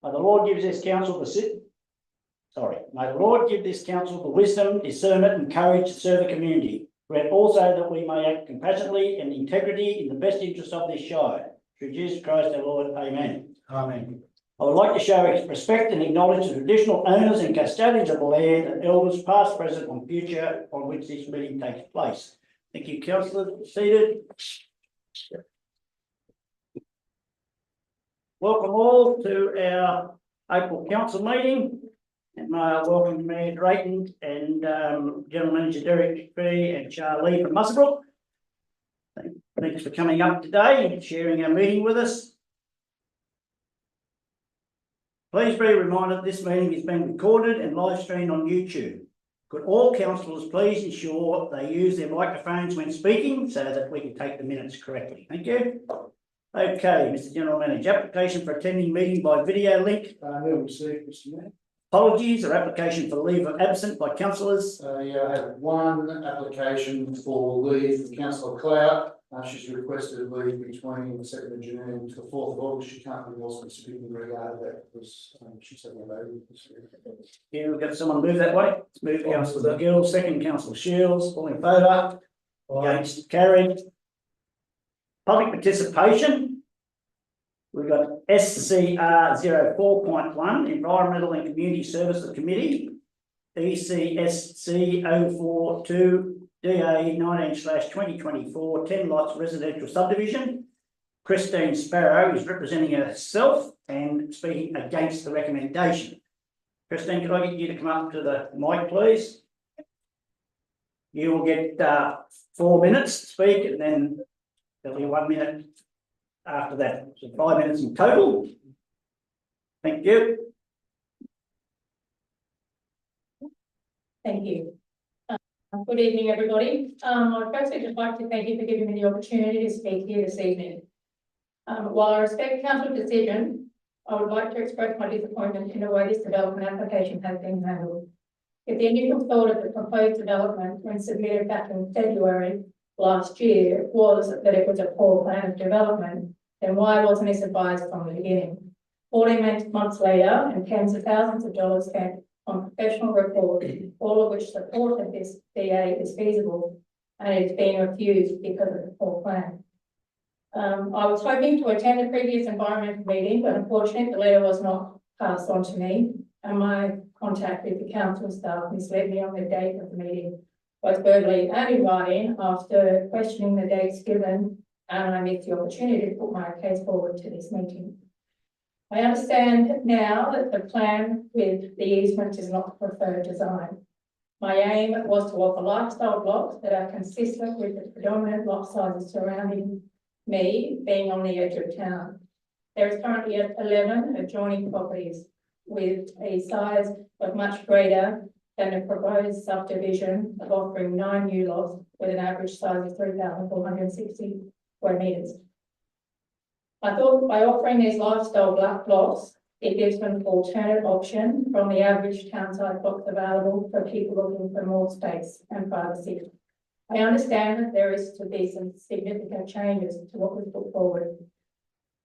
May the Lord give this council may the Lord give this council the wisdom, discernment, and courage to serve the community. Grant also that we may act compassionately and integrity in the best interest of this shire. Through Jesus Christ our Lord, amen. Amen. I would like to show respect and acknowledge the traditional owners and custodians of the land and elders past, present and future on which this meeting takes place. Thank you, councillor. Seated. Welcome all to our April council meeting. And may I welcome Mayor Drayton and General Manager Derek Fee and Charlie from Muswellbrook. Thanks for coming up today and sharing our meeting with us. Please be reminded this meeting is being recorded and live streamed on YouTube. Could all councillors please ensure they use their microphones when speaking so that we can take the minutes correctly. Thank you. Okay, Mr. General Manager, application for attending meeting by video link. No received, Mr. Mayor. Apologies or application for leave of absent by councillors. Yeah, I have one application for leave from Councillor Clout. She's requested leave between the 2nd of June to the 4th of August. She can't be more specific in regard to that because she's having a baby. Yeah, we've got someone move that way. Let's move Councillor Gill, second Councillor Shields, all in favour. Against, carried. Public participation. We've got SCR 04.1, Environmental and Community Services Committee, ECSC 042, DA 19/2024, 10 lots residential subdivision. Christine Sparrow is representing herself and speaking against the recommendation. Christine, could I get you to come up to the mic, please? You will get 4 minutes to speak and then there'll be 1 minute after that, so 5 minutes in total. Thank you. Thank you. Good evening, everybody. I'd firstly just like to thank you for giving me the opportunity to speak here this evening. While I respect council's decision, I would like to express my disappointment in the way this development application has been handled. If the initial thought of the proposed development when submitted back in February last year was that it was a poor plan of development, then why wasn't this advised from the beginning? 14 months later and tens of thousands of dollars spent on professional reports, all of which support that this DA is feasible, and it is being refused because of the poor plan. I was hoping to attend the previous environmental meeting, but unfortunately the letter was not passed on to me, and my contact with the council staff misled me on the date of the meeting, both verbally and in writing. After questioning the dates given, and I missed the opportunity to put my case forward to this meeting. I understand now that the plan with the easement is not the preferred design. My aim was to offer lifestyle blocks that are consistent with the predominant lot sizes surrounding me being on the edge of town. There is currently 11 adjoining properties with a size of much greater than the proposed subdivision of offering 9 new lots with an average size of 3,460 square metres. I thought by offering these lifestyle blocks, it gives them an alternative option from the average townside blocks available for people looking for more space and privacy. I understand that there is to be some significant changes to what was put forward.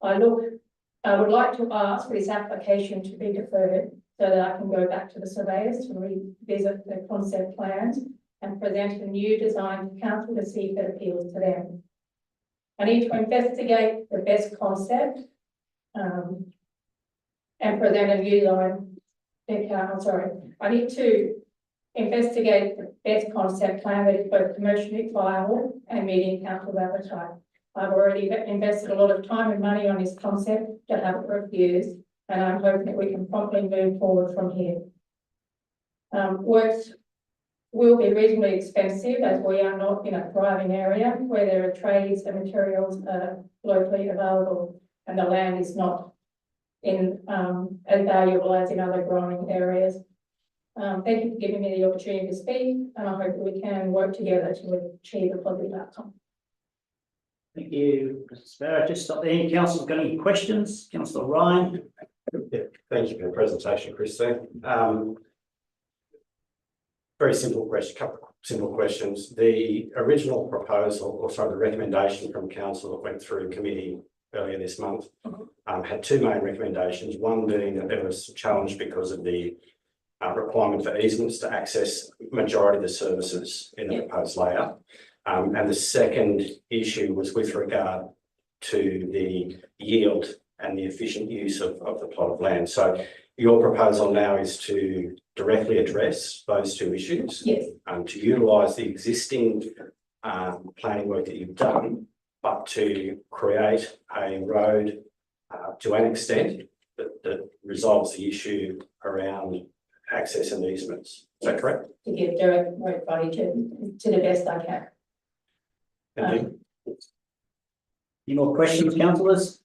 I would like to ask for this application to be deferred so that I can go back to the surveyors to revisit the concept plans and present a new design to council to see if it appeals to them. I need to investigate the best concept and present a new line. I need to investigate the best concept plan that is both commercially viable and meeting council appetite. I've already invested a lot of time and money on this concept to have it refused, and I'm hoping that we can promptly move forward from here. Works will be reasonably expensive as we are not in a thriving area where there are trades and materials locally available and the land is not in as valuable as in other growing areas. Thank you for giving me the opportunity to speak, and I hope that we can work together to achieve a positive outcome. Thank you, Mr. Sparrow. Just stop there. Council's got any questions? Councillor Ryan. Yeah, thank you for the presentation, Christine. Very simple question, couple of simple questions. The original proposal, or sorry, the recommendation from council that went through committee earlier this month, had two main recommendations, one being that there was challenge because of the requirement for easements to access majority of the services in the proposed layout. And the second issue was with regard to the yield and the efficient use of the plot of land. So your proposal now is to directly address those two issues. Yes, To utilise the existing planning work that you've done, but to create a road to an extent that resolves the issue around access and easements. Is that correct? to give direct road body to the best I can. Thank you. Any more questions, councillors?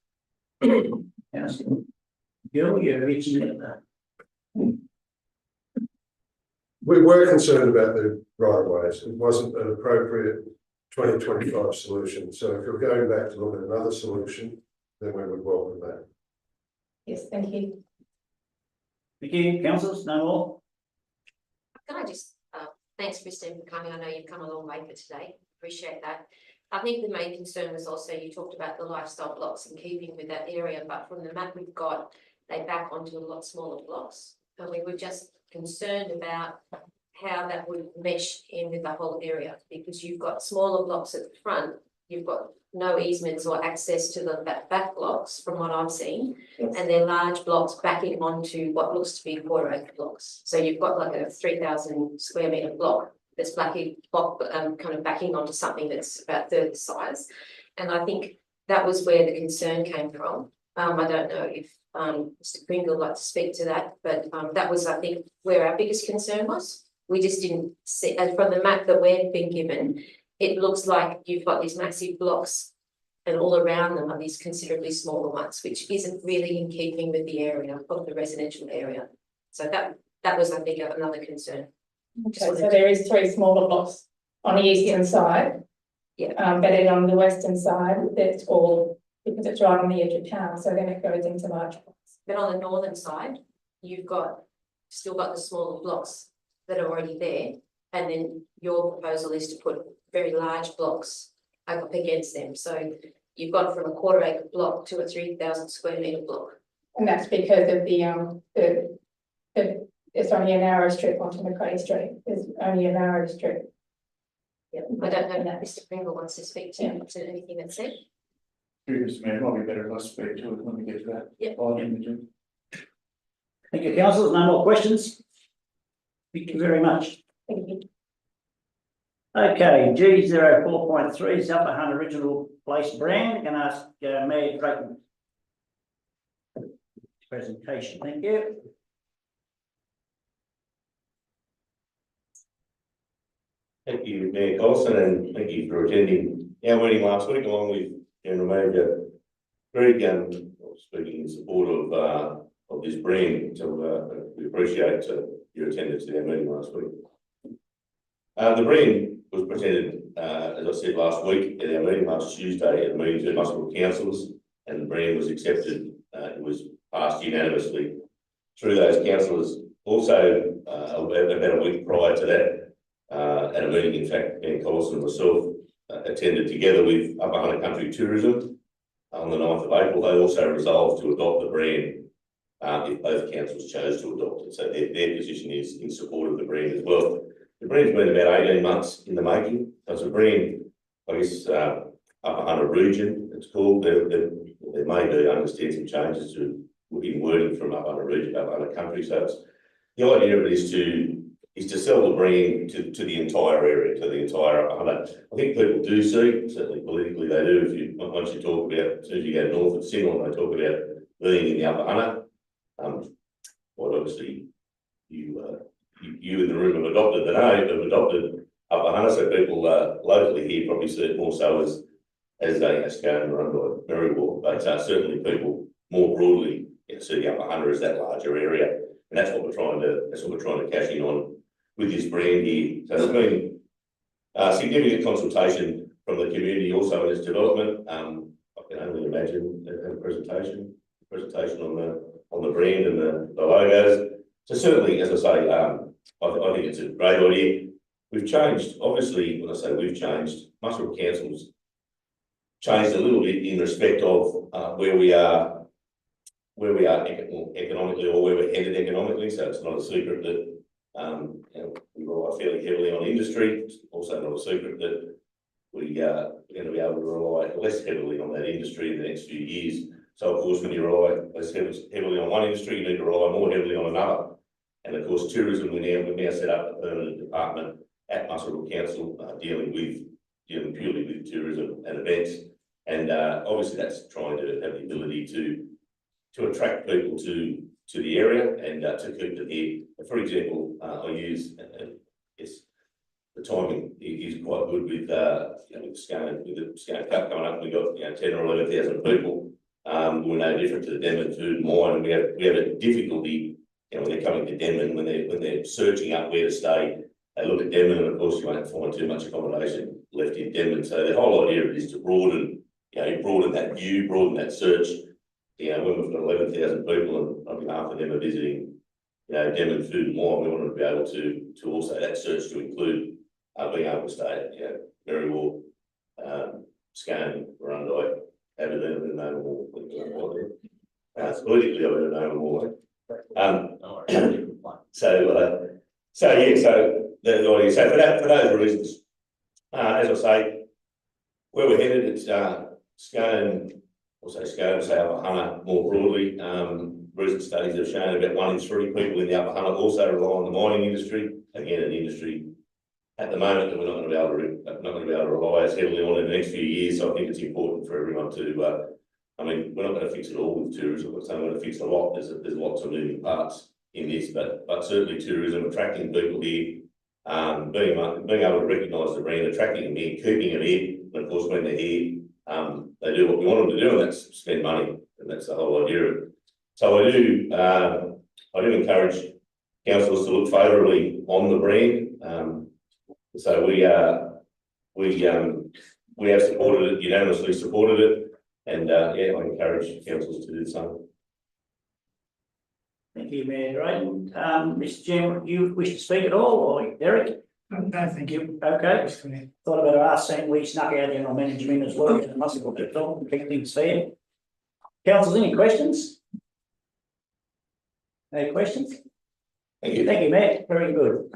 Yes. Gil, you're reaching at the. We were concerned about the right of ways. It wasn't an appropriate 2025 solution. So if you're going back to look at another solution, then we would welcome that. Yes, thank you. Thank you, councillors, no more? Can I just, thanks Christine for coming. I know you've come a long way for today. Appreciate that. I think the main concern was also you talked about the lifestyle blocks in keeping with that area, but from the map we've got, they back onto a lot smaller blocks. And we were just concerned about how that would mesh in with the whole area, because you've got smaller blocks at the front, you've got no easements or access to the back blocks from what I've seen, Yes. and they're large blocks backing onto what looks to be quarter acre blocks. So you've got like a 3,000 square metre block that's kind of backing onto something that's about third the size. And I think that was where the concern came from. I don't know if Mr. Pringle would like to speak to that, but that was, I think, where our biggest concern was. We just didn't see, and from the map that we've been given, it looks like you've got these massive blocks and all around them are these considerably smaller ones, which isn't really in keeping with the area of the residential area. So that was, I think, another concern. Okay, so there is three smaller blocks on the eastern side. Yeah. But then on the western side, that's all, because it's right on the edge of town, so then it goes into large blocks. But on the northern side, you've still got the smaller blocks that are already there. And then your proposal is to put very large blocks up against them. So you've gone from a quarter acre block to a 3,000 square metre block. And that's because of it's only a narrow strip onto Macrae Street. There's only a narrow strip. Yeah, I don't know that Mr. Pringle wants to speak to anything that's said. Mr. Mayor, it might be better if I speak to it when we get to that. Yeah. Thank you, councillors, no more questions? Thank you very much. Thank you. Okay, G04.3 is Upper Hunt Original Place brand. Can I ask Mayor Drayton presentation? Thank you. Thank you, Mayor Colson, and thank you for attending our meeting last week along with General Manager Greg, speaking in support of this brand. So we appreciate your attendance at our meeting last week. The brand was presented, as I said last week, at our meeting last Tuesday at the meeting to Muswellbrook councillors, and the brand was accepted. It was passed unanimously through those councillors. Also, about a week prior to that, at a meeting, in fact, Ben Colson and myself attended together with Upper Hunter Country Tourism on the 9th of April. They also resolved to adopt the brand if both councils chose to adopt it. So their position is in support of the brand as well. The brand's been about 18 months in the making. So it's a brand, I guess, Upper Hunter region, it's called. There may be, I understand, some changes to in wording from Upper Hunter region, Upper Hunter Country. So it's, the idea of it is to sell the brand to the entire area, to the entire Upper Hunter. I think people do see, certainly politically they do, if you once you talk about, as soon as you go north of Single, they talk about being in the Upper Hunter. Well, obviously you in the room have adopted Upper Hunter, so people locally here probably see it more so as a Scone run by Merriwell, but certainly people more broadly see the Upper Hunter as that larger area, and that's what we're trying to cash in on with this brand here. So there's been significant consultation from the community also in its development. I can only imagine a presentation on the brand and the logos. So certainly, as I say, I think it's a great idea. We've changed, obviously, when I say we've changed, Muswellbrook Council's changed a little bit in respect of where we are economically, or where we're headed economically. So it's not a secret that we rely fairly heavily on industry. It's also not a secret that we are going to be able to rely less heavily on that industry in the next few years. So of course, when you rely less heavily on one industry, you need to rely more heavily on another. And of course, tourism, we've now set up a permanent department at Muswellbrook Council dealing purely with tourism and events. And obviously that's trying to have the ability to attract people to the area and to keep them here. For example, I use, yes, the timing is quite good with the Scone Cup coming up. We've got 10 or 11,000 people. We're no different to the Denman Food Mine, and we have a difficulty. When they're coming to Denman, when they're searching up where to stay, they look at Denman, and of course you won't find too much accommodation left in Denman. So the whole idea is to broaden that view, broaden that search. When we've got 11,000 people and probably half of them are visiting, Denman Food and Wine, we want to be able to also that search to include being able to stay at Merriwell, Scone, Warundai, Aberdeen, and no more. It's politically I don't know more. So the idea. So for those reasons, as I say, where we're headed, it's Scone, say Upper Hunter more broadly. Recent studies have shown about 1 in 3 people in the Upper Hunter also rely on the mining industry. Again, an industry at the moment that we're not going to be able to rely as heavily on in the next few years. So I think it's important for everyone to. We're not going to fix it all with tourism. We're saying we're going to fix a lot. There's lots of moving parts in this, but certainly tourism, attracting people here, being able to recognise the brand, attracting them here, keeping them here, and of course when they're here, they do what we want them to do, and that's spend money, and that's the whole idea of it. So I do encourage councillors to look favourably on the brand. So we have supported it, unanimously supported it, and I encourage councillors to do the same. Thank you, Mayor Drayton. Mr. Chairman, do you wish to speak at all, or Derek? No, thank you. Okay. Thought about us saying we snuck out there and I'll manage him in as well. It must have got it all, keep things fair. Councillors, any questions? Any questions? Thank you. Thank you, Matt. Very good.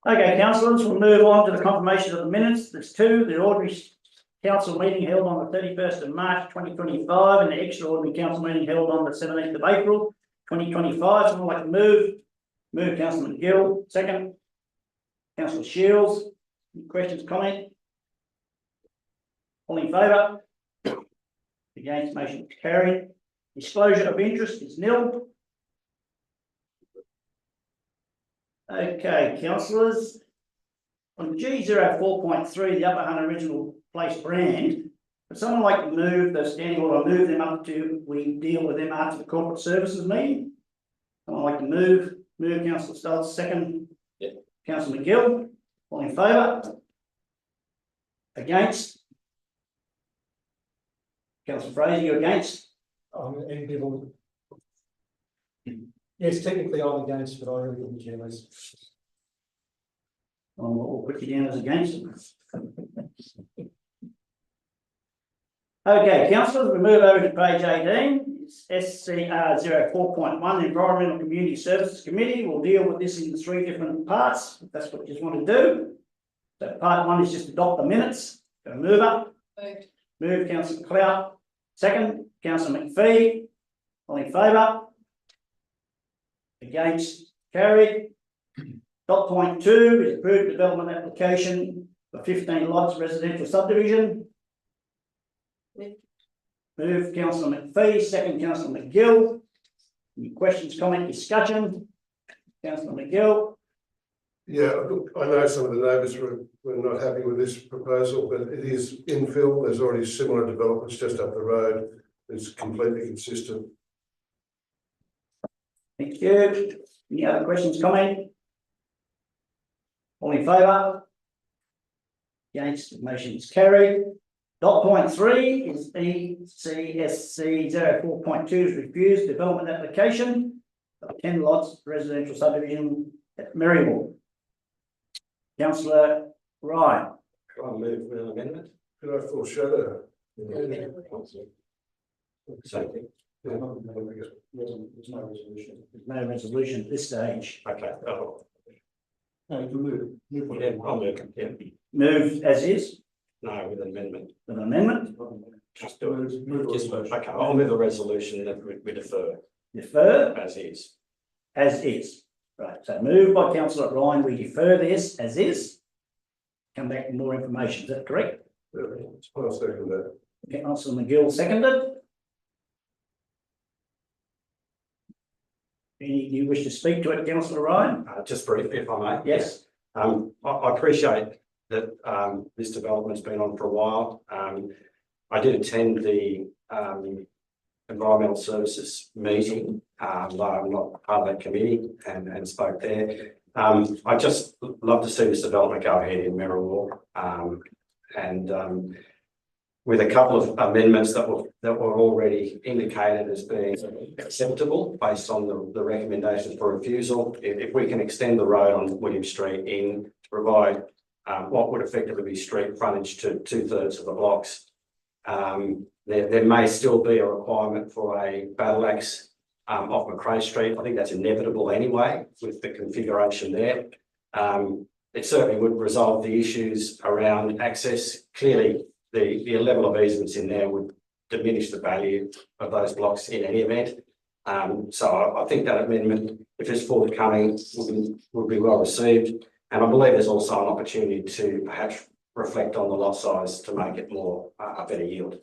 Okay, councillors, we'll move on to the confirmation of the minutes. There's 2, the ordinary council meeting held on the 31st of March 2025 and the extraordinary council meeting held on the 17th of April 2025. Someone like to move? Move, Councillor McGill. Second, Councillor Shields. Any questions, comment? All in favour? Against, motion carried. Disclosure of interest is nil. Okay, councillors. On G04.3, the Upper Hunter Original Place brand, would someone like to move the standing order, move them up to, we deal with them after the corporate services meeting? Someone like to move Councillor Stoltz, second. Yep. Councillor McGill, all in favour? Against? Councillor Fraser, you against? Ambivalent. Yes, technically I'm against, but I really wouldn't care less. We'll put you down as against it. Okay, councillors, we move over to page 18. It's SCR 04.1, Environmental Community Services Committee. We'll deal with this in 3 different parts, if that's what you just want to do. So part 1 is just adopt the minutes. Got a mover? Moved. Move, Councillor Clout. Second, Councillor McPhee. All in favour? Against? Carried. Dot point 2 is approved development application for 15 lots residential subdivision. Move, Councillor McPhee. Second, Councillor McGill. Any questions, comment, discussion? Councillor McGill. Yeah, look, I know some of the neighbours were not happy with this proposal, but it is infill. There's already similar developments just up the road. It's completely consistent. Thank you. Any other questions, comment? All in favour? Against, motion is carried. Dot point 3 is ECSC 04.2 is refused development application of 10 lots residential subdivision at Merriwell. Councillor Ryan. I move with an amendment? Could I foreshadow? So, There's no resolution. There's no resolution at this stage. okay, oh, No, you can move. yeah, I'll move, yeah, Move as is, no, with an amendment. with an amendment, Just do it. Move Just vote. Okay, I'll move a resolution that we defer defer as is. as is. Right, so moved by councillor Ryan, we defer this as is. Come back with more information, is that correct? I'll second that. Councillor McGill seconded. Any, you wish to speak to it, councillor Ryan? Just briefly, if I may. Yes, I appreciate that, this development's been on for a while. I did attend the, environmental services meeting, though I'm not part of that committee and spoke there. I just love to see this development go ahead in Merriwalk. With a couple of amendments that were already indicated as being acceptable based on the recommendations for refusal. If we can extend the road on William Street in to provide what would effectively be street frontage to 2/3 of the blocks. There may still be a requirement for a battle axe off McRae Street. I think that's inevitable anyway with the configuration there. It certainly would resolve the issues around access. Clearly, the level of easements in there would diminish the value of those blocks in any event. So I think that amendment, if it's forthcoming, would be well received. And I believe there's also an opportunity to perhaps reflect on the lot size to make it more a better yield.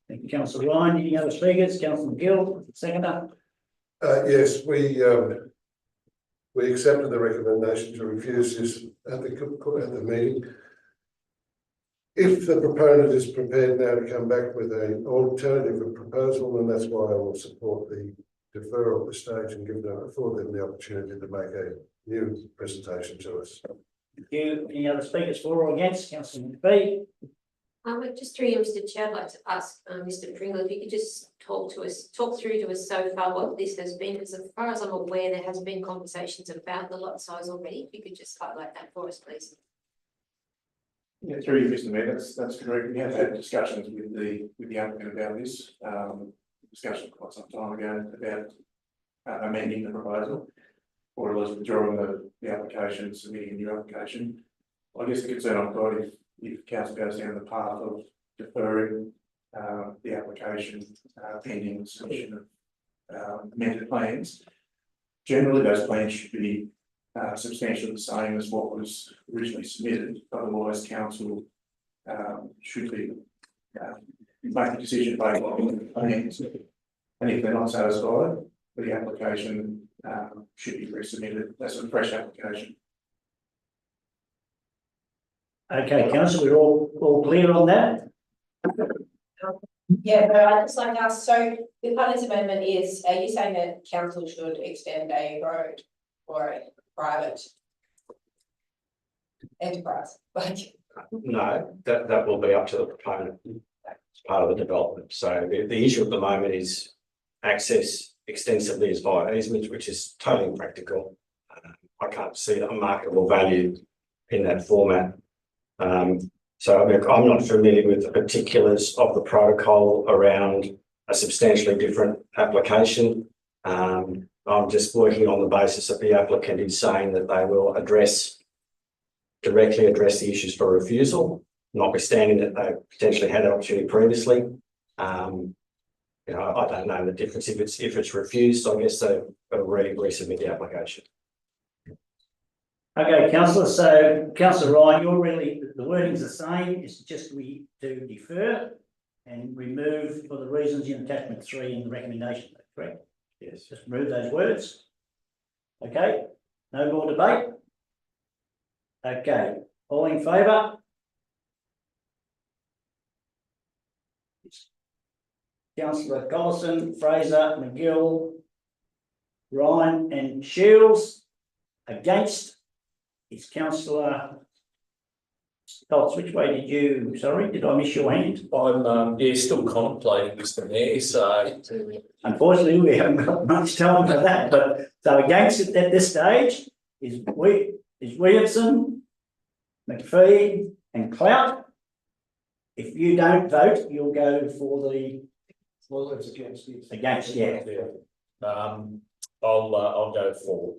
thank you, councillor Ryan. Any other speakers? Councillor McGill, seconder. Yes, we accepted the recommendation to refuse this at the meeting. If the proponent is prepared now to come back with an alternative proposal, then that's why I will support the deferral at this stage and afford them the opportunity to make a new presentation to us. Thank you. Any other speakers for or against? Councillor McPhee. Just through you, Mr. Chair, I'd like to ask Mr. Pringle if you could just talk through to us so far what this has been, because as far as I'm aware, there has been conversations about the lot size already. If you could just highlight that for us, please. Yeah, through you, Mr. Mayor, that's correct. We have had discussions with the applicant about this, discussion quite some time ago about amending the proposal, or at least withdrawing the application, submitting a new application. I guess the concern I've got if council goes down the path of deferring the application pending submission of amended plans. Generally, those plans should be substantially the same as what was originally submitted. Otherwise, council should be make a decision based on the plans. And if they're not satisfied, the application should be resubmitted as a fresh application. Okay, councillor, we're all clear on that? Yeah, but I'd just like to ask, so the Partners Amendment is, are you saying that council should extend a road or a private enterprise? Like, No, that will be up to the proponent as part of the development. So the issue at the moment is access extensively is via easement, which is totally impractical. I can't see a marketable value in that format. So I mean, I'm not familiar with the particulars of the protocol around a substantially different application. I'm just working on the basis that the applicant is saying that they will directly address the issues for refusal, notwithstanding that they potentially had an opportunity previously. You know, I don't know the difference if it's refused. I guess they will resubmit the application. Okay, councillor, so councillor Ryan, you're really, the wording's the same, it's just we to defer and remove for the reasons in attachment 3 in the recommendation, correct? Yes. Just remove those words. Okay, no more debate? Okay, all in favour? Councillor Collison, Fraser, McGill, Ryan and Shields. Against is councillor Stoltz. Which way did you, sorry, did I miss your hand? I'm still contemplating, Mr. Mayor, so. Unfortunately, we haven't got much time for that, but so against it at this stage is Williamson, McPhee and Clout. If you don't vote, you'll go for the Well, it's against it. against, yeah, I'll go for,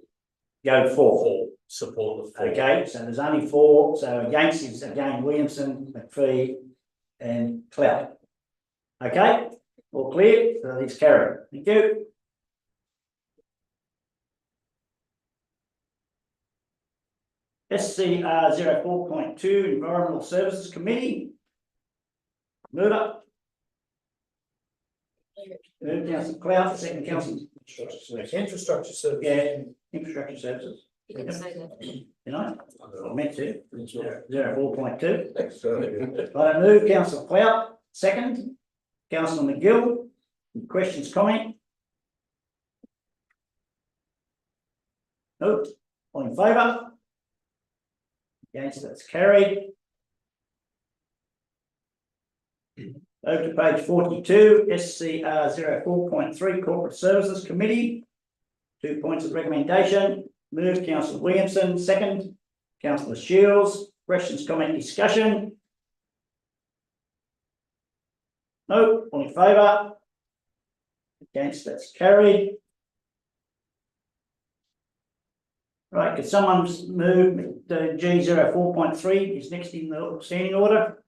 go for. support the four. Okay, so there's only four, so against is again Williamson, McPhee and Clout. Okay, all clear, so it's carried, thank you. SCR 04.2 Environmental Services Committee. Mover. Move councillor Clout, second councillor, Infrastructure service. yeah, infrastructure services, You can say that. you know, I meant to, 04.2. So, I move councillor Clout, second, councillor McGill, questions, comment? No, all in favour? Against, that's carried. Over to page 42, SCR 04.3 Corporate Services Committee. 2 points of recommendation. Move councillor Williamson, second, councillor Shields, questions, comment, discussion? No, all in favour? Against, that's carried. Right, could someone move the G 04.3 is next in the standing order?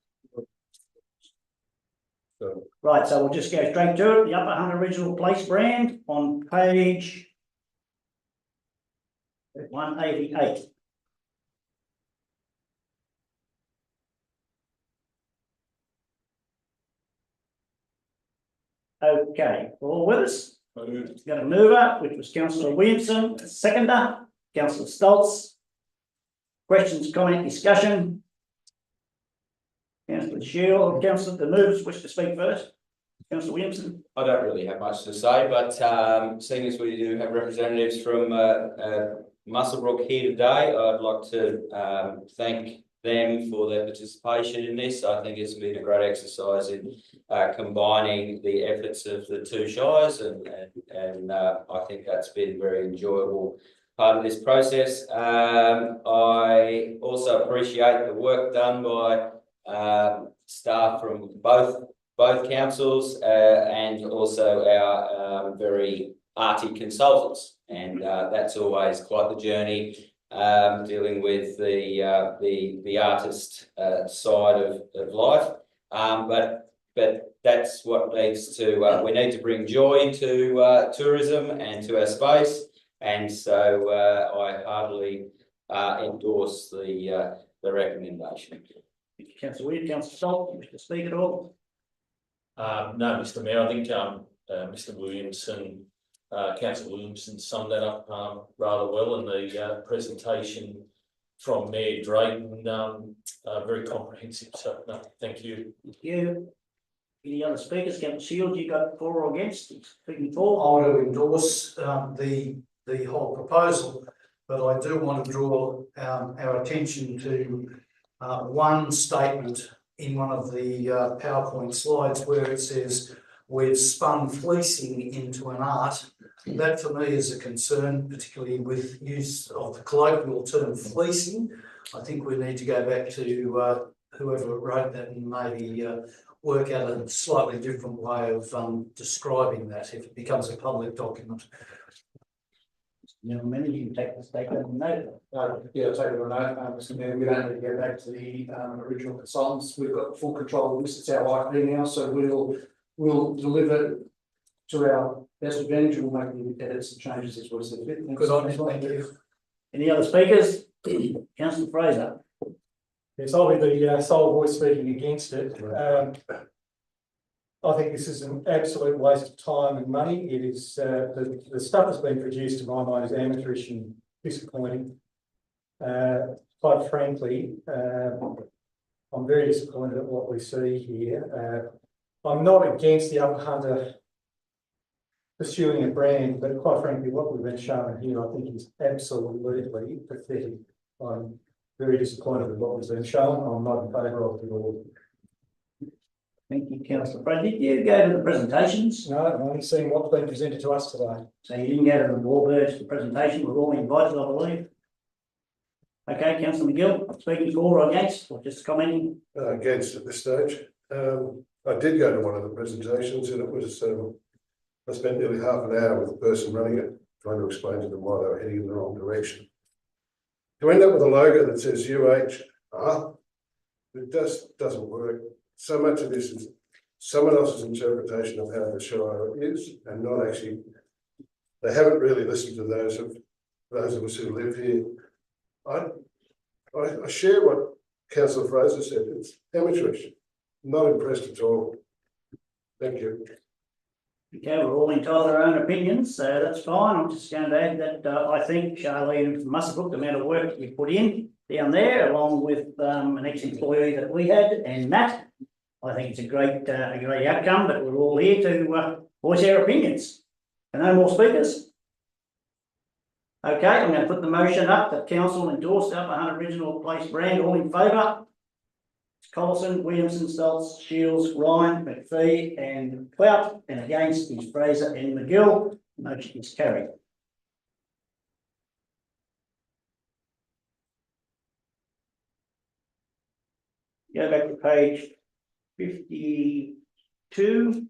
so, Right, so we'll just go straight to it, the Upper Hunter Regional Place brand on page 188. Okay, all with us? Got a mover, which was councillor Williamson, a seconder, councillor Stoltz. Questions, comment, discussion? Councillor Shield, councillor, the movers wish to speak first. Councillor Williamson. I don't really have much to say, but seeing as we do have representatives from Muswellbrook here today, I'd like to thank them for their participation in this. I think it's been a great exercise in combining the efforts of the two shires, and I think that's been a very enjoyable part of this process. I also appreciate the work done by staff from both councils and also our very arty consultants, and that's always quite the journey. Dealing with the artist side of life, but that's what leads to we need to bring joy to tourism and to our space, and so I heartily endorse the recommendation. Councillor Williams, councillor Stoll, wish to speak at all? No, Mr. Mayor, I think Mr. Williamson, Councillor Williamson summed that up rather well in the presentation from Mayor Drayton, very comprehensive, so no, thank you. Thank you. Any other speakers? Councillor Shields, you got for or against? Speaking for? I will endorse the whole proposal, but I do want to draw our attention to one statement in one of the PowerPoint slides where it says we've spun fleecing into an art. That for me is a concern, particularly with use of the colloquial term fleecing. I think we need to go back to whoever wrote that and maybe work out a slightly different way of describing that if it becomes a public document. Gentlemen, you can take the statement and note. Yeah, take it on note, Mr. Mayor, we don't need to go back to the original consultants, we've got full control of this, it's our IP now, so we'll deliver to our best advantage, and we'll make the edits and changes as well as the fit. Good on you, thank you. Any other speakers? Councillor Fraser. Yes, I'll be the sole voice speaking against it. I think this is an absolute waste of time and money. It is the stuff that's been produced to my mind is amateurish and disappointing. Quite frankly, I'm very disappointed at what we see here. I'm not against the Upper Hunter pursuing a brand, but quite frankly, what we've been shown here, I think, is absolutely pathetic. I'm very disappointed with what was been shown. I'm not in favour of it at all. Thank you, Councillor Fraser. Did you go to the presentations? No, I'm only seeing what's been presented to us today. So you didn't go to the Warbirds presentation, we're all invited, I believe. Okay, councillor McGill, speaking for or against, or just commenting? Against at this stage. I did go to one of the presentations and it was, I spent nearly half an hour with the person running it, trying to explain to them why they were heading in the wrong direction. To end up with a logo that says UHR, it doesn't work. So much of this is someone else's interpretation of how the Shire is, and not actually, they haven't really listened to those of us who live here. I share what Councillor Fraser said, it's amateurish, not impressed at all. Thank you. Okay, we're all entitled to our own opinions, so that's fine. I'm just going to add that I think Charlene from Muswellbrook, the amount of work that you put in down there, along with an ex-employee that we had, and Matt, I think it's a great outcome, but we're all here to voice our opinions. And no more speakers? Okay, I'm going to put the motion up that council endorse the Upper Hunt Original Place brand. All in favour? Collison, Williamson, Stoltz, Shields, Ryan, McPhee and Clout, and against is Fraser and McGill. Motion is carried. Go back to page 52.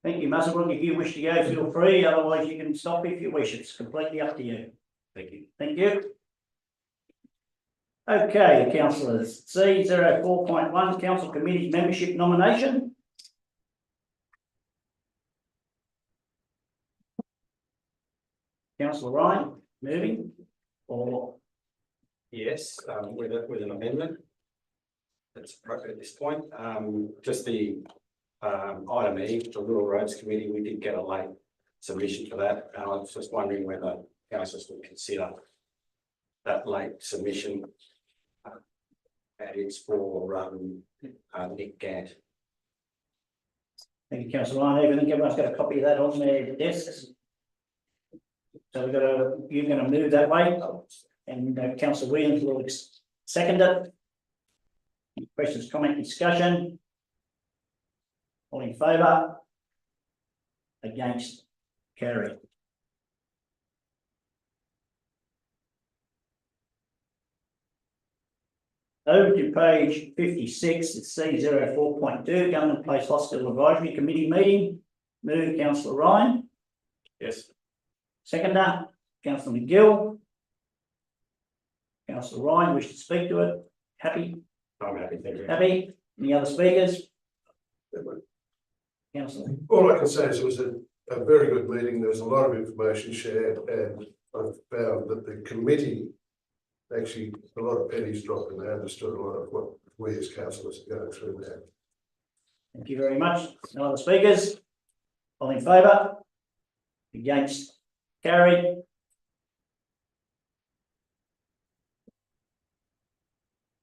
Thank you, Muswellbrook. If you wish to go, feel free. Otherwise, you can stop if you wish. It's completely up to you. Thank you. Thank you. Okay, councillors. C04.1, council committee membership nomination. Councillor Ryan, moving, or Yes, with an amendment. That's appropriate at this point. Just the item E, the Rural Roads Committee, we did get a late submission for that. And I was just wondering whether councillors would consider that late submission. And it's for Nick Gant. thank you, councillor Ryan. I think everyone's got a copy of that on their desks. So you're going to move that way, and councillor Williams will second it. Any questions, comment, discussion? All in favour? Against? Carried. Over to page 56, it's C04.2, Government Place Hospital Advisory Committee meeting. Move councillor Ryan. Yes. Seconder, councillor McGill. Councillor Ryan, wish to speak to it? Happy? I'm happy, thank you. Happy? Any other speakers? Councillor. All I can say is it was a very good meeting. There was a lot of information shared, and I found that the committee actually a lot of pennies dropped, and they understood a lot of what we as councillors are going through now. Thank you very much. No other speakers? All in favour? Against? Carried.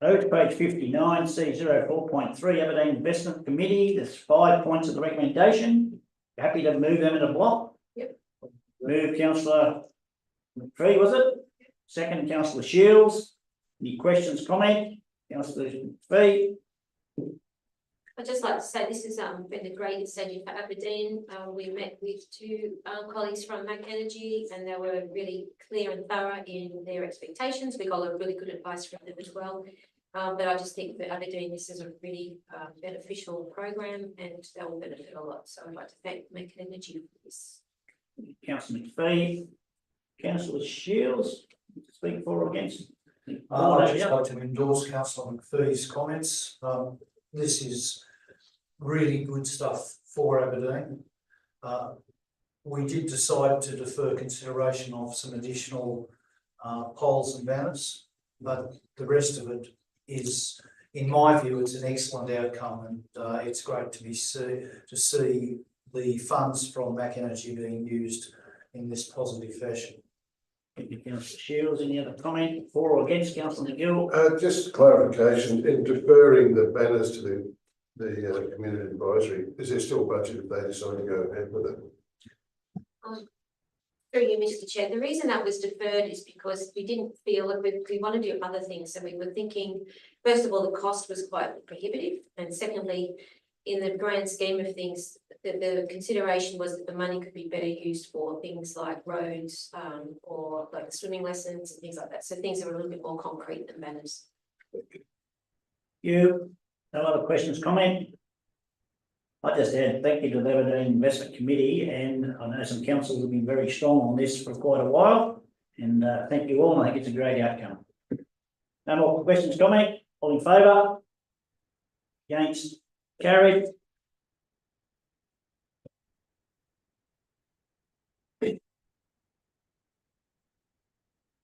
Over to page 59, C04.3, Aberdeen Investment Committee. There's 5 points of the recommendation. Happy to move them in a block? Yep. Move councillor McPhee, was it? Second, councillor Shields. Any questions, comment? Councillor McPhee. I'd just like to say this has been a great incentive for Aberdeen. We met with two colleagues from Mac Energy, and they were really clear and thorough in their expectations. We got a lot of really good advice from them as well. But I just think that Aberdeen, this is a really beneficial program, and they will benefit a lot. So I'd like to thank Mac Energy for this. Councillor McPhee. Councillor Shields. Speak for or against? I'd just like to endorse Councillor McPhee's comments. This is really good stuff for Aberdeen. We did decide to defer consideration of some additional poles and banners, but the rest of it is, in my view, it's an excellent outcome, and it's great to see the funds from Mac Energy being used in this positive fashion. Thank you, Councillor Shields. Any other comment for or against? Councillor McGill. Just clarification, in deferring the banners to the community advisory, is there still budget if they decide to go ahead with it? Through you, Mr. Chair, the reason that was deferred is because we didn't feel like we want to do other things. So we were thinking, first of all, the cost was quite prohibitive, and secondly, in the grand scheme of things, the consideration was that the money could be better used for things like roads, or like swimming lessons and things like that. So things that are a little bit more concrete than banners. You, no other questions, comment? I just add thank you to the Aberdeen Investment Committee, and I know some councils have been very strong on this for quite a while. And thank you all, and I think it's a great outcome. No more questions, comment? All in favour? Against? Carried.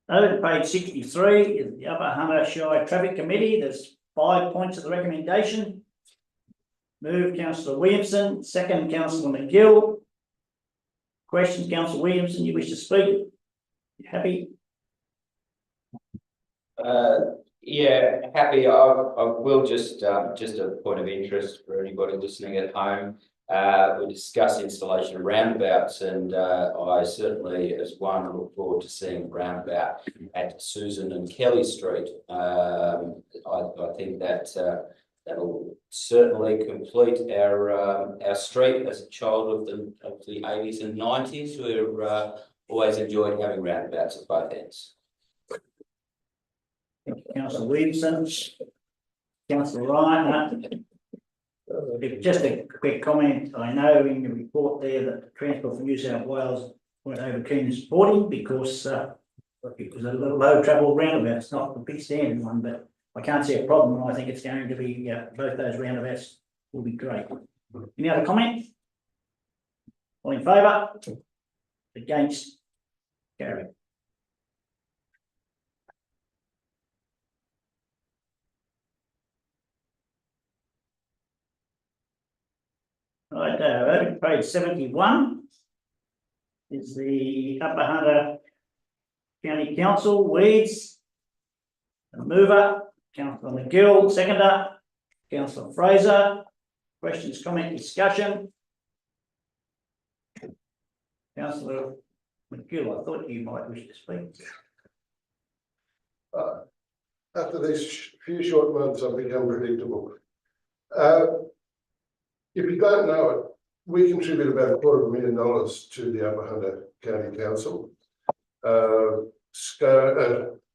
Over to page 63 is the Upper Hunter Shire Traffic Committee. There's 5 points of the recommendation. Move Councillor Williamson, second Councillor McGill. Questions, Councillor Williamson, you wish to speak? You happy? Yeah, happy. I will just a point of interest for anybody listening at home. We discussed installation of roundabouts, and I certainly, as one, look forward to seeing roundabout at Susan and Kelly Street. I think that that'll certainly complete our street. As a child of the 80s and 90s, we're always enjoyed having roundabouts at both ends. Thank you, Councillor Williamson. Councillor Ryan. Just a quick comment. I know in the report there that Transport for New South Wales weren't over keen in supporting because it was a little low travel roundabout. It's not the big standard one, but I can't see a problem. I think it's going to be both those roundabouts will be great. Any other comment? All in favour? Against? Carried. Right, over to page 71 is the Upper Hunter County Council, Weeds. A mover, Councillor McGill, seconder, Councillor Fraser. Questions, comment, discussion? Councillor McGill, I thought you might wish to speak. After these few short months, I've become predictable. If you don't know it, we contribute about $250,000 to the Upper Hunter County Council.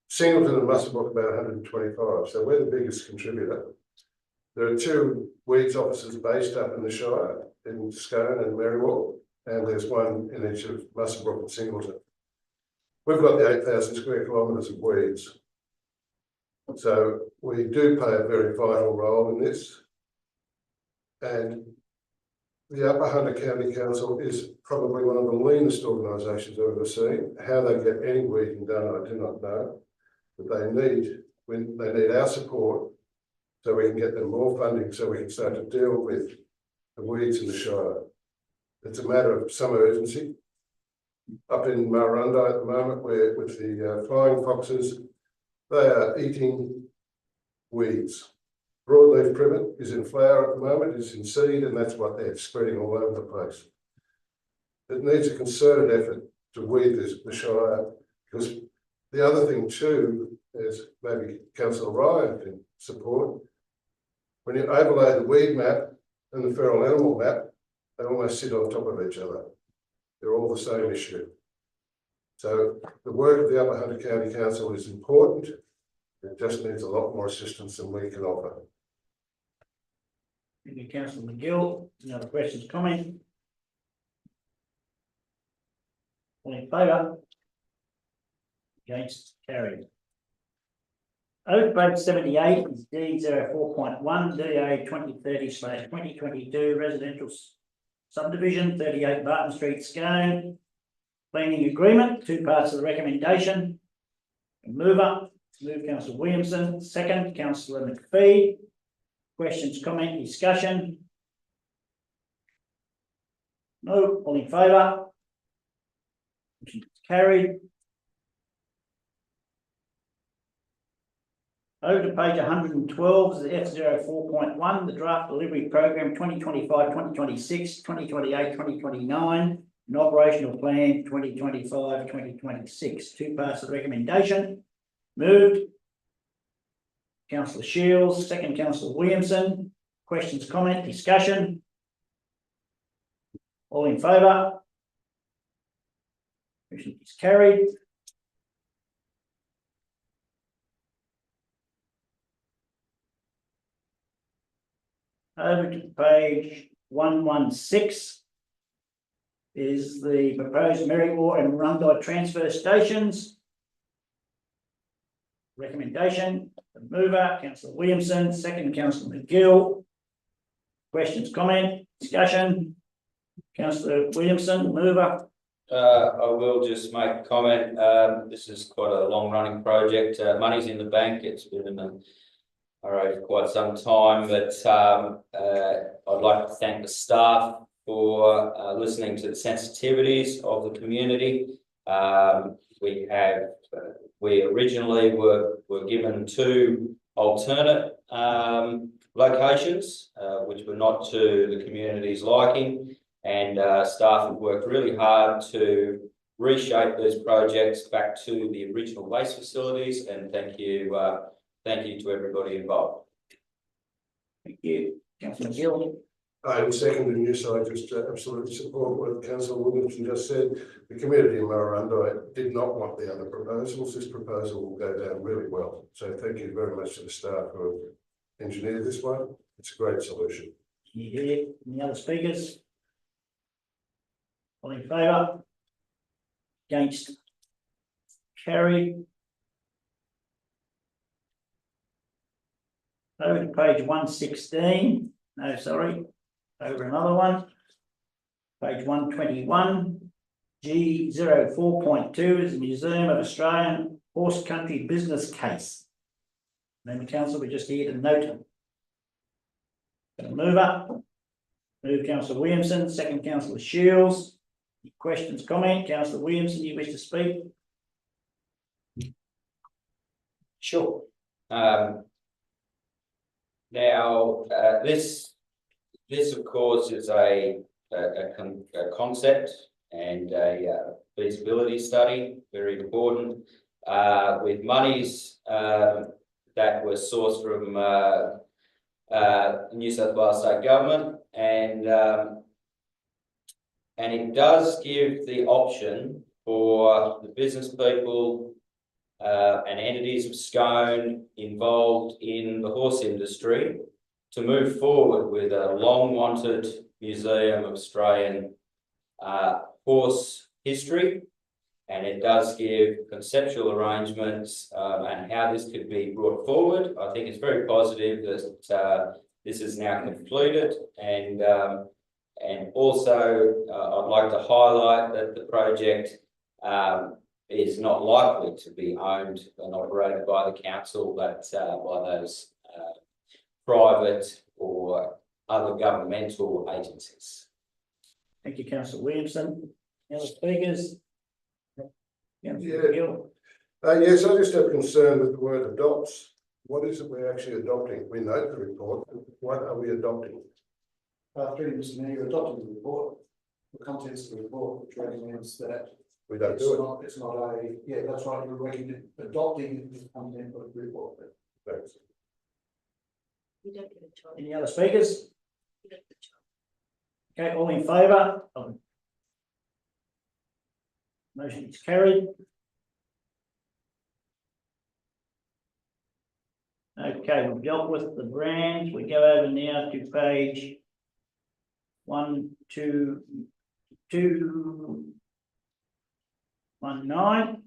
Singleton and Muswellbrook about 125, so we're the biggest contributor. There are 2 weeds officers based up in the Shire, in Scone and Merriwell, and there's one in each of Muswellbrook and Singleton. We've got the 8,000 square kilometres of weeds. So we do play a very vital role in this. And the Upper Hunter County Council is probably one of the leanest organisations I've ever seen. How they get any weeding done, I do not know. But they need our support so we can get them more funding so we can start to deal with the weeds in the Shire. It's a matter of some urgency. Up in Murrurundi at the moment, where with the flying foxes, they are eating weeds. Broadleaf privet is in flower at the moment, is in seed, and that's what they're spreading all over the place. It needs a concerted effort to weed the Shire, because the other thing too, is maybe Councillor Ryan can support, when you overlay the weed map and the feral animal map, they almost sit on top of each other. They're all the same issue. So the work of the Upper Hunter County Council is important. It just needs a lot more assistance than we can offer. Thank you, Councillor McGill. Any other questions, comment? All in favour? Against? Carried. Over page 78 is D04.1, DA 2030/2022 residential subdivision, 38 Barton Street, Scone. Planning agreement, 2 parts of the recommendation. Mover, move Councillor Williamson, second Councillor McPhee. Questions, comment, discussion? No, all in favour? Carried. Over to page 112 is the F04.1, the draft delivery program 2025-2026, 2028-2029, and operational plan 2025-2026. 2 parts of the recommendation. Moved. Councillor Shields, second Councillor Williamson. Questions, comment, discussion? All in favour? Motion is carried. Over to page 116 is the proposed Merriwa and Rundai transfer stations. Recommendation, the mover, councillor Williamson, second councillor McGill. Questions, comment, discussion? Councillor Williamson, mover. I will just make a comment. This is quite a long running project. Money's in the bank. It's been in the RA for quite some time, but I'd like to thank the staff for listening to the sensitivities of the community. We originally were given two alternate locations, which were not to the community's liking, and staff have worked really hard to reshape these projects back to the original waste facilities, and thank you to everybody involved. Thank you. Councillor McGill. I would second the new side, just absolutely support what Councillor Williamson just said. The community in Murrurundi did not want the other proposals. This proposal will go down really well. So thank you very much to the staff who have engineered this one. It's a great solution. Any other speakers? All in favour? Against? Carried. Over to page 116. No, sorry. Over another one. Page 121. G04.2 is the Museum of Australian Horse Country business case. Then the council, we're just here to note them. Going to move up. Move Councillor Williamson, second Councillor Shields. Questions, comment? Councillor Williamson, you wish to speak? Sure. Now, this of course is a concept and a feasibility study, very important, with monies that were sourced from New South Wales State Government, and it does give the option for the business people and entities of Scone involved in the horse industry to move forward with a long-wanted Museum of Australian horse history, and it does give conceptual arrangements and how this could be brought forward. I think it's very positive that this is now completed, and also I'd like to highlight that the project is not likely to be owned and operated by the council, but by those private or other governmental agencies. Thank you, Councillor Williamson. Any other speakers? Yes, I just have concern with the word adopts. What is it we're actually adopting? We note the report. What are we adopting? Through Mr. Mayor, you're adopting the report, the contents of the report, which recommends that We don't do it. it's not a, yeah, that's right, you're adopting the content of the report. Thanks. You don't get a choice. Any other speakers? You don't get a choice. Okay, all in favour? Motion is carried. Okay, we've dealt with the brands. We go over now to page 12219.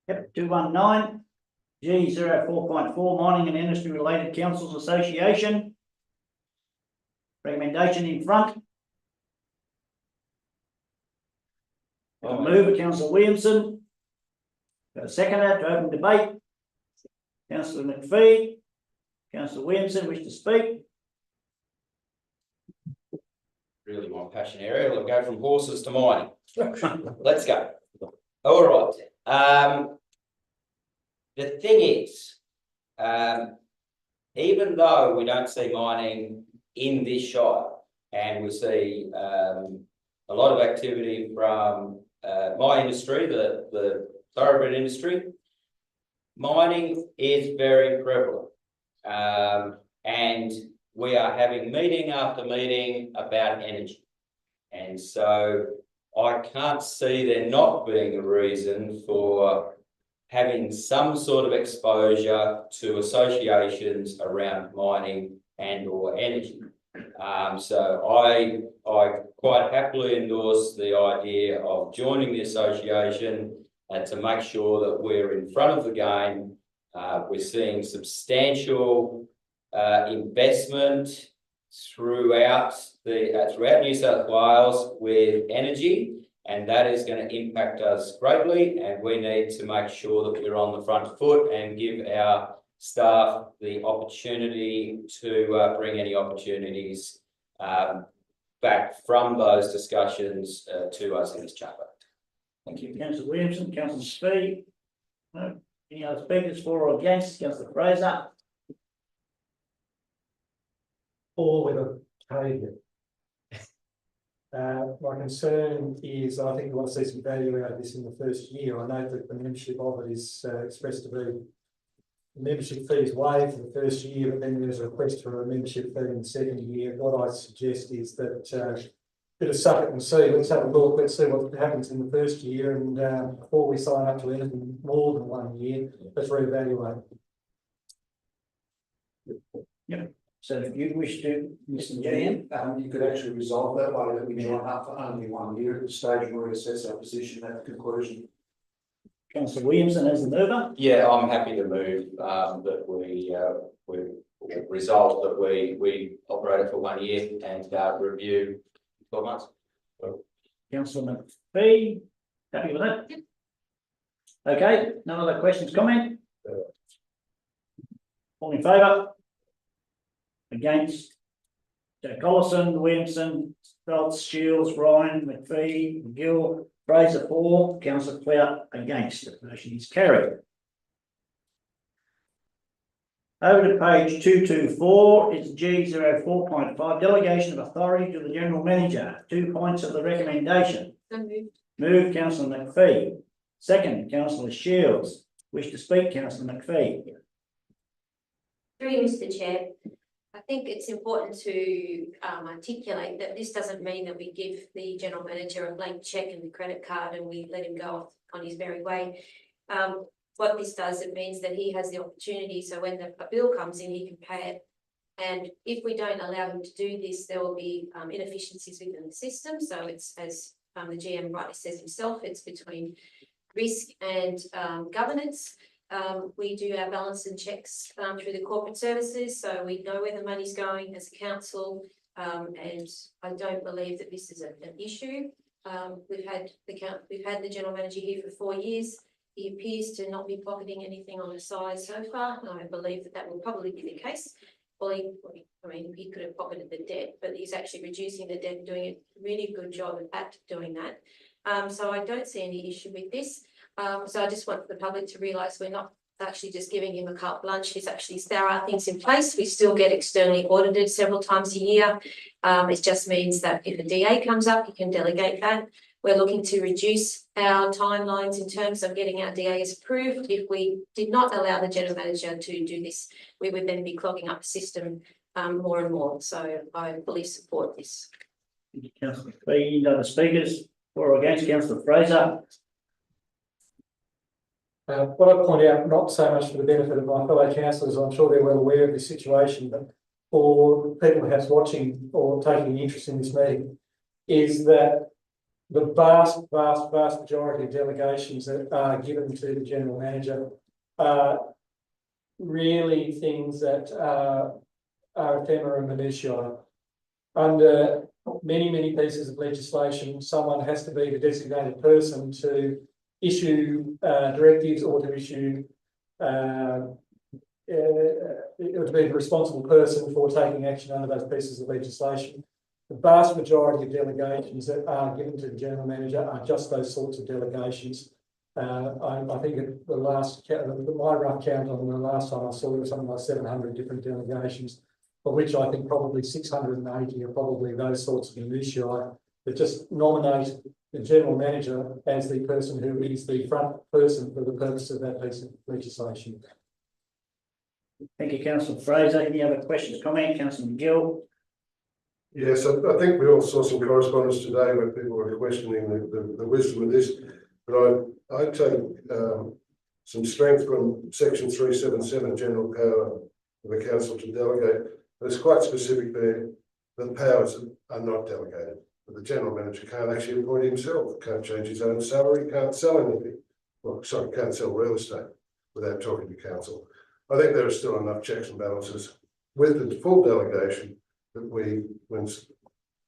Yep, 219. G04.4 Mining and Industry Related Councils Association. Recommendation in front. I'll move it, Councillor Williamson. Got a seconder to open debate. Councillor McPhee. Councillor Williamson, wish to speak? Really my passion area. We'll go from horses to mining. Let's go. All right. The thing is, even though we don't see mining in this shire, and we see a lot of activity from my industry, the thoroughbred industry, mining is very prevalent. And we are having meeting after meeting about energy. And so I can't see there not being a reason for having some sort of exposure to associations around mining and or energy. So I quite happily endorse the idea of joining the association and to make sure that we're in front of the game. We're seeing substantial investment throughout New South Wales with energy, and that is going to impact us greatly, and we need to make sure that we're on the front foot and give our staff the opportunity to bring any opportunities back from those discussions to us in this chamber. Thank you. Councillor Williamson, Councillor Speed. No, any other speakers for or against? Councillor Fraser. Or with a caveat. My concern is I think we want to see some value out of this in the first year. I know that the membership of it is expressed to be membership fees waived for the first year, but then there's a request for a membership fee in the second year. What I suggest is that bit of suck it and see. Let's have a look. Let's see what happens in the first year, and before we sign up to anything more than 1 year, let's reevaluate. Yep. So if you wish to, Mr. Jan, You could actually resolve that way, that we join up for only 1 year at the stage and reassess our position at the conclusion. Councillor Williamson as the mover. Yeah, I'm happy to move that we resolve that we operate it for 1 year and review 12 months. Councillor McPhee, happy with that? Yep. Okay, no other questions, comment? All in favour? Against? Joe Collison, Williamson, Phelps, Shields, Ryan, McPhee, McGill, Fraser for, Councillor Clout against. The motion is carried. Over to page 224, it's G04.5, delegation of authority to the General Manager. 2 points of the recommendation. So moved. Move, Councillor McPhee. Second, Councillor Shields. Wish to speak, Councillor McPhee. Through you, Mr. Chair. I think it's important to articulate that this doesn't mean that we give the General Manager a blank cheque and the credit card and we let him go off on his merry way. What this does, it means that he has the opportunity, so when a bill comes in, he can pay it. And if we don't allow him to do this, there will be inefficiencies within the system. So it's, as the GM rightly says himself, it's between risk and governance. We do our balance and checks through the corporate services, so we know where the money's going as a council, and I don't believe that this is an issue. We've had the General Manager here for 4 years. He appears to not be pocketing anything on the side so far, and I believe that will probably be the case. Well, he could have pocketed the debt, but he's actually reducing the debt and doing a really good job at doing that. So I don't see any issue with this. So I just want the public to realise we're not actually just giving him a carte blanche. There are things in place. We still get externally audited several times a year. It just means that if a DA comes up, he can delegate that. We're looking to reduce our timelines in terms of getting our DAs approved. If we did not allow the General Manager to do this, we would then be clogging up the system more and more. So I fully support this. Thank you, Councillor McPhee. Other speakers for or against? Councillor Fraser. What I point out, not so much for the benefit of my fellow councillors, I'm sure they're well aware of this situation, but for people perhaps watching or taking an interest in this meeting, is that the vast majority of delegations that are given to the General Manager are really things that are ephemera and minutiae. Under many pieces of legislation, someone has to be the designated person to issue directives or to issue to be the responsible person for taking action under those pieces of legislation. The vast majority of delegations that are given to the General Manager are just those sorts of delegations. I think at the last my rough count on the last time I saw it was something like 700 different delegations, of which I think probably 680 are probably those sorts of minutiae to just nominate the general manager as the person who is the front person for the purpose of that piece of legislation. Thank you, councillor Fraser. Any other questions, comment? Councillor McGill? Yes, I think we all saw some correspondence today where people were questioning the wisdom of this, but I take some strength from section 377, general power of the council to delegate. It's quite specific there. The powers are not delegated. The general manager can't actually appoint himself, can't change his own salary, can't sell anything. Well, sorry, can't sell real estate without talking to council. I think there are still enough checks and balances with the full delegation that when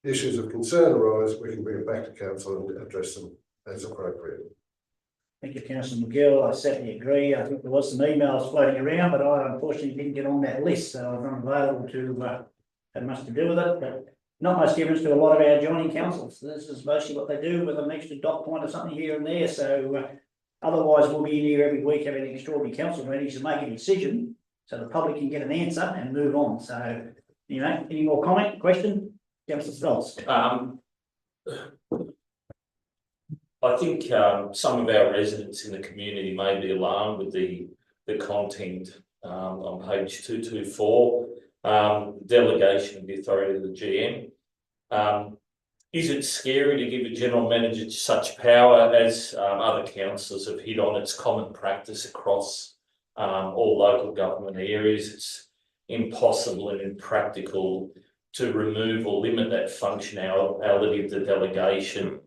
issues of concern arise, we can bring it back to council and address them as appropriate. Thank you, councillor McGill. I certainly agree. I think there was some emails floating around, but I unfortunately didn't get on that list, so I was unavailable to have much to do with it, but not much difference to a lot of our joining councils. This is mostly what they do with an extra dot point or something here and there, so otherwise we'll be in here every week having extraordinary council meetings to make a decision so the public can get an answer and move on. So, you know, any more comment, question? Councillor Stolz. I think some of our residents in the community may be alarmed with the content on page 224, delegation of the authority of the GM. Is it scary to give a general manager such power as other councillors have hit on? It's common practice across all local government areas. It's impossible and impractical to remove or limit that functionality of the delegation.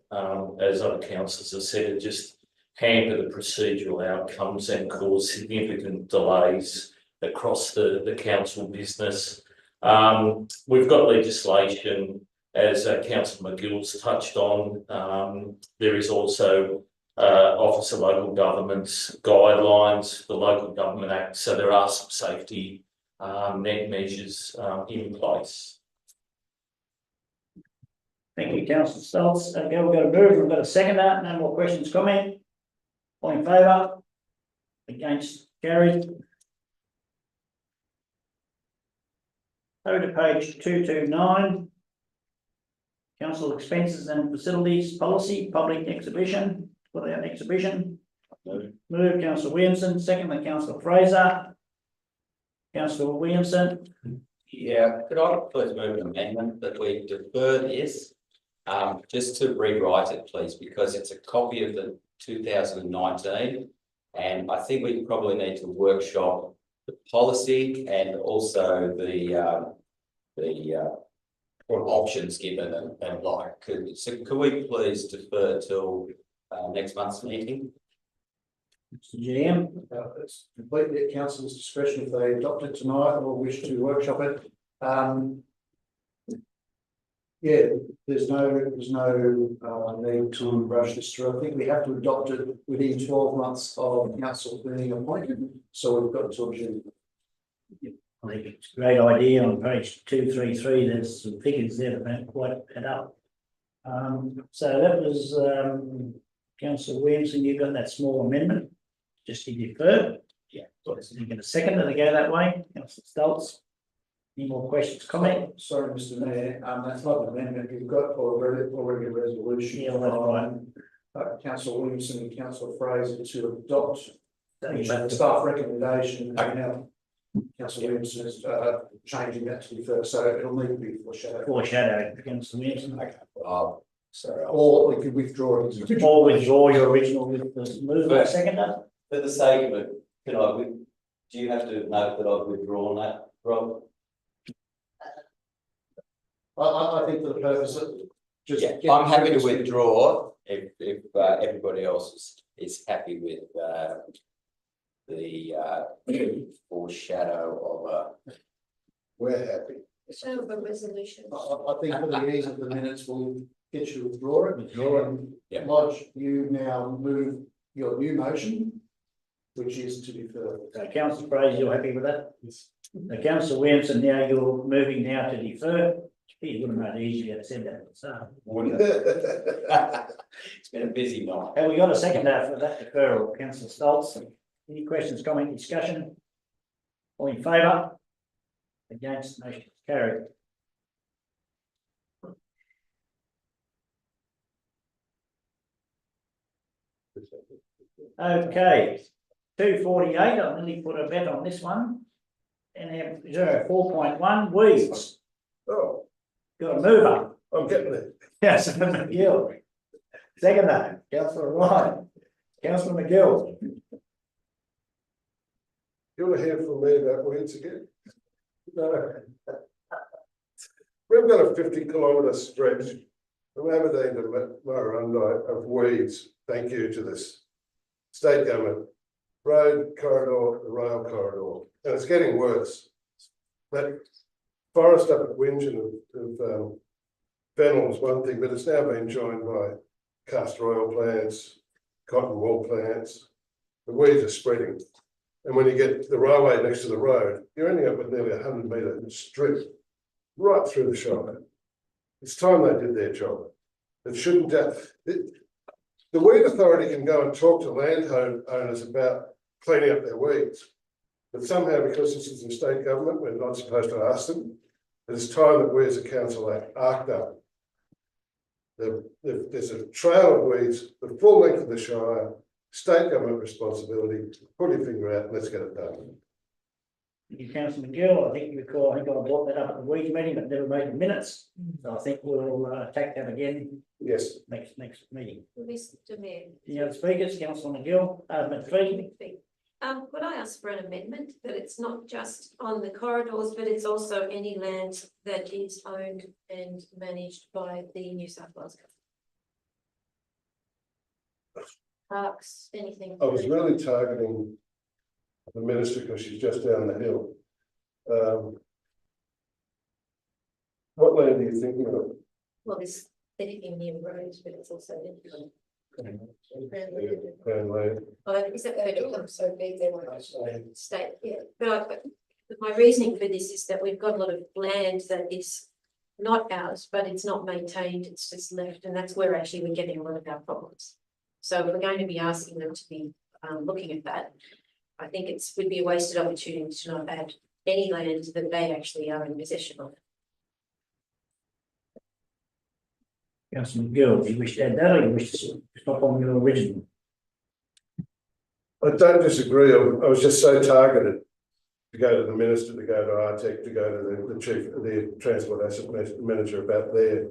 As other councillors have said, it just hamper the procedural outcomes and cause significant delays across the council business. We've got legislation, as Councillor McGill's touched on. There is also Office of Local Government's guidelines, the Local Government Act, so there are some safety net measures in place. Thank you, councillor Stolz. Okay, we've got a move, we've got a seconder. No more questions, comment? All in favour? Against? Carried. Go to page 229. Council expenses and facilities policy, public exhibition, put out exhibition. Move, councillor Williamson, second by councillor Fraser. Councillor Williamson. Yeah, could I please move an amendment that we defer this, just to rewrite it, please, because it's a copy of the 2019, and I think we probably need to workshop the policy and also the options given and like. Could we please defer till next month's meeting? Mr. GM. It's completely at council's discretion if they adopt it tonight or wish to workshop it. Yeah, there's no need to rush this through. I think we have to adopt it within 12 months of council being appointed, so we've got until June. I think it's a great idea. On page 233, there's some figures there that don't quite add up. So that was councillor Williamson. You've got that small amendment. Just to defer. Yeah. You get a second to go that way. Councillor Stolz. Any more questions, comment? Sorry, Mr. Mayor, that's not an amendment. You've got already a resolution. Yeah, that's right. Councillor Williamson and councillor Fraser to adopt the staff recommendation. And now councillor Williamson is changing that to defer, so it'll need to be foreshadowed. Foreshadowed, councillor Williamson. Okay. Sorry. Or we could withdraw it. Or withdraw your original with the move and seconder. For the sake of it, do you have to note that I've withdrawn that, Rob? I think for the purpose of just. Yeah, I'm happy to withdraw if everybody else is happy with the foreshadow of We're happy. So a resolution. I think for the ease of the minutes, we'll get you to withdraw it. Lodge, you now move your new motion, which is to defer. So councillor Fraser, you're happy with that? Yes. So councillor Williamson, now you're moving now to defer. Gee, you wouldn't have made it easier to send that at the start. It's been a busy night. Have we got a seconder for that deferral, councillor Stolz? Any questions, comment, discussion? All in favour? Against, motion carried. Okay, 248, I'll nearly put a bet on this one. And then 4.1, weeds, Oh, got a mover. I'm getting it. Yes, McGill. Second though, Councillor Ryan, Councillor McGill. You want to hear from me about weeds again? No. We've got a 50-kilometre stretch from Aberdeen to Murrurundi of weeds, thank you to this state government road corridor, the rail corridor, and it's getting worse. That forest up at Whingin of Fennel is one thing, but it's now been joined by castor oil plants, cotton wool plants. The weeds are spreading. And when you get the railway next to the road, you're ending up with nearly 100-metre strip right through the shire. It's time they did their job. It shouldn't. The Weed Authority can go and talk to landowners about cleaning up their weeds, but somehow, because this is the state government, we're not supposed to ask them. It's time that we as a council act up. There's a trail of weeds, the full length of the shire, state government responsibility. Pull your finger out and let's get it done. Thank you, Councillor McGill. I think you recall, I think I brought that up at the weeds meeting, but never made the minutes. So I think we'll take that again Yes. next meeting. Mr. Mayor. Any other speakers? Councillor McGill, McPhee. Could I ask for an amendment that it's not just on the corridors, but it's also any land that is owned and managed by the New South Wales government? Parks, anything. I was really targeting the minister because she's just down the hill. What land are you thinking of? Well, there's anything near roads, but it's also. Crown land. Is that federal? So big, they won't state, yeah, but my reasoning for this is that we've got a lot of land that is not ours, but it's not maintained, it's just left, and that's where actually we're getting a lot of our problems. So if we're going to be asking them to be looking at that, I think would be a wasted opportunity to not add any land that they actually are in possession of. Councillor McGill, do you wish to add that or you wish to stop on your original? I don't disagree. I was just so targeted to go to the minister, to go to Artec, to go to the chief, the transport asset manager about there.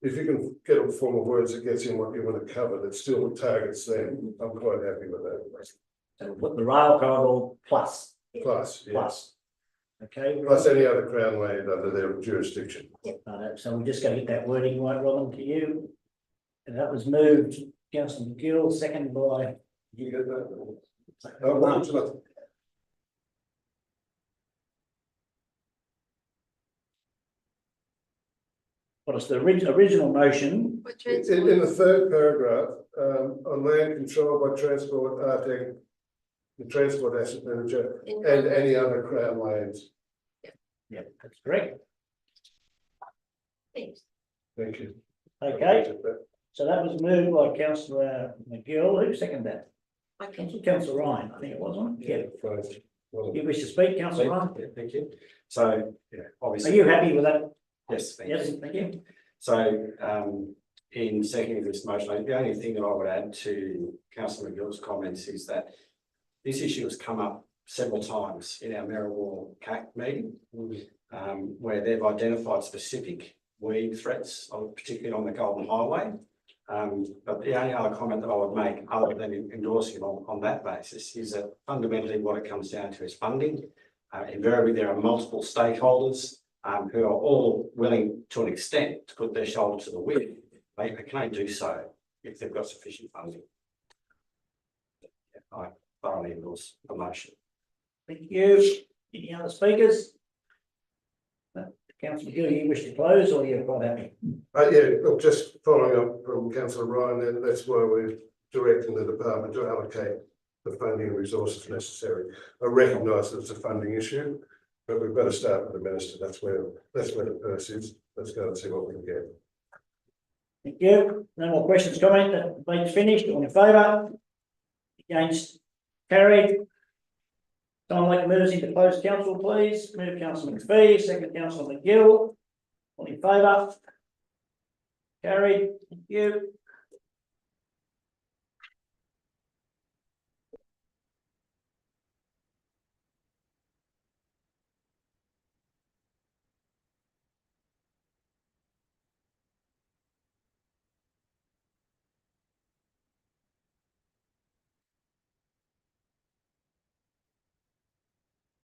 If you can get a form of words that gets in what you want to cover, that still targets them, I'm quite happy with that. So put the rail corridor plus. Plus, yes. Plus. Okay. Plus any other crown land under their jurisdiction. So we're just going to get that wording right, Robin, to you. And that was moved, Councillor McGill, second by. Did you get that? Oh, What is the original motion? in the third paragraph, on land controlled by Transport Artec, the Transport Asset Manager, and any other crown lands. Yeah, that's correct. Thanks. Thank you. Okay, so that was moved by Councillor McGill. Who seconded that? Councillor Ryan, I think it was, wasn't it? Yeah. You wish to speak, Councillor Ryan? Thank you. So, yeah, obviously. Are you happy with that? Yes, thank you. Yes, thank you. So, in seconding this motion, the only thing that I would add to Councillor McGill's comments is that this issue has come up several times in our Merriwell CAC meeting, where they've identified specific weed threats, particularly on the Golden Highway. But the only other comment that I would make, other than endorsing on that basis, is that fundamentally what it comes down to is funding. Invariably, there are multiple stakeholders who are all willing to an extent to put their shoulder to the wheel. They can only do so if they've got sufficient funding. I thoroughly endorse the motion. Thank you. Any other speakers? Councillor McGill, you wish to close or you're quite happy? Yeah, look, just following up from Councillor Ryan, then that's why we're directing the department to allocate the funding and resources necessary. I recognise that it's a funding issue, but we've got to start with the minister. That's where the purse is. Let's go and see what we can get. Thank you. No more questions, comment. The debate's finished. All in favour? Against? Carried. Someone like to move us into closed council, please. Move Councillor McPhee, second Councillor McGill. All in favour? Carried. Thank you.